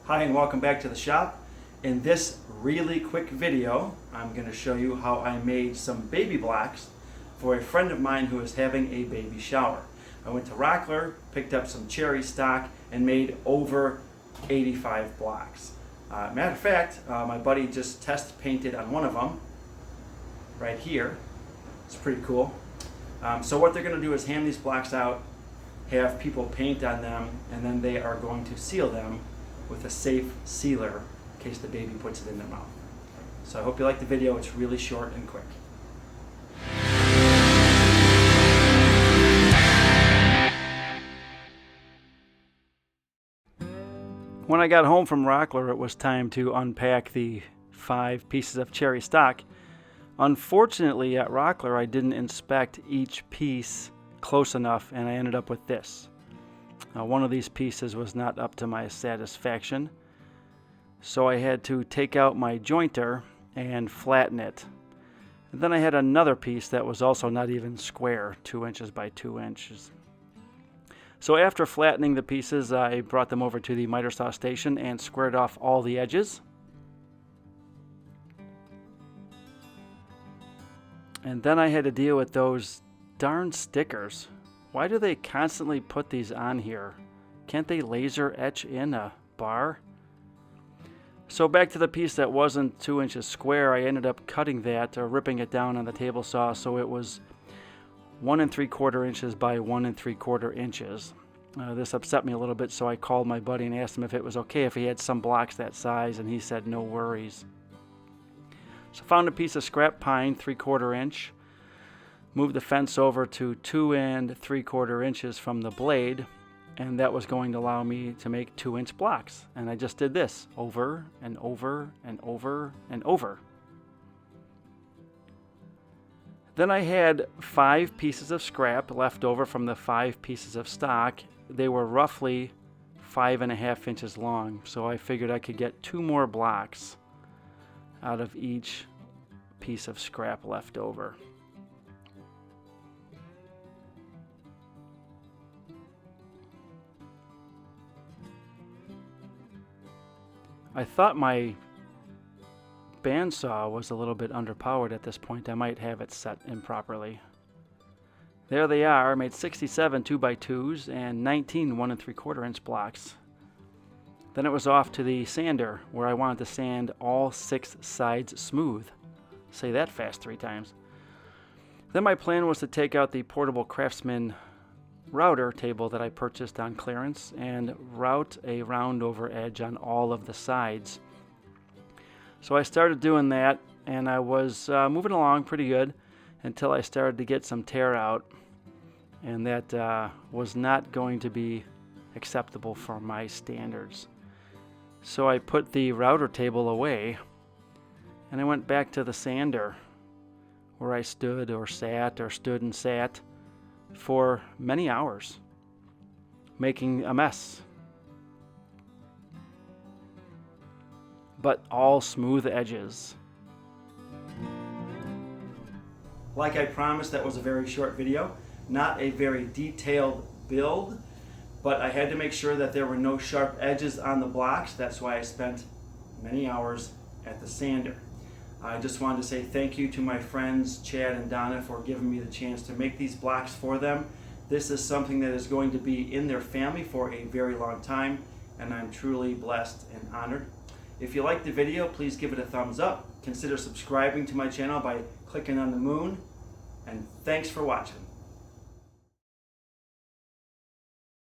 Hi and welcome back to the shop. In this really quick video, I'm going to show you how I made some baby blocks for a friend of mine who is having a baby shower. I went to Rockler, picked up some cherry stock, and made over 85 blocks. Matter of fact, my buddy just test painted on one of them, right here. It's pretty cool. So what they're going to do is hand these blocks out, have people paint on them, and then they are going to seal them with a safe sealer in case the baby puts it in their mouth. So I hope you like the video. It's really short and quick. When I got home from Rockler, it was time to unpack the 5 pieces of cherry stock. Unfortunately, at Rockler, I didn't inspect each piece close enough, and I ended up with this. One of these pieces was not up to my satisfaction, so I had to take out my jointer and flatten it. And then I had another piece that was also not even square, 2 inches by 2 inches. So after flattening the pieces, I brought them over to the miter saw station and squared off all the edges. And then I had to deal with those darn stickers. Why do they constantly put these on here? Can't they laser etch in a bar? So back to the piece that wasn't 2 inches square, I ended up cutting that or ripping it down on the table saw so it was 1 3/4 inches by 1 3/4 inches. This upset me a little bit, so I called my buddy and asked him if it was okay if he had some blocks that size, and he said no worries. So I found a piece of scrap pine, 3/4 inch, moved the fence over to 2 3/4 inches from the blade, and that was going to allow me to make 2-inch blocks. And I just did this over and over and over and over. Then I had 5 pieces of scrap left over from the 5 pieces of stock. They were roughly 5.5 inches long, so I figured I could get 2 more blocks out of each piece of scrap left over. I thought my bandsaw was a little bit underpowered at this point. I might have it set improperly. There they are. I made 67 2x2s and 19 1 3/4 inch blocks. Then it was off to the sander, where I wanted to sand all 6 sides smooth. Say that fast 3 times. Then my plan was to take out the portable Craftsman router table that I purchased on clearance and route a round over edge on all of the sides. So I started doing that, and I was moving along pretty good until I started to get some tear out, and that was not going to be acceptable for my standards. So I put the router table away, and I went back to the sander, where I stood or sat or stood and sat for many hours, making a mess. But all smooth edges. Like I promised, that was a very short video, not a very detailed build, but I had to make sure that there were no sharp edges on the blocks. That's why I spent many hours at the sander. I just wanted to say thank you to my friends Chad and Donna for giving me the chance to make these blocks for them. This is something that is going to be in their family for a very long time, and I'm truly blessed and honored. If you liked the video, please give it a thumbs up. Consider subscribing to my channel by clicking on the moon, and thanks for watching.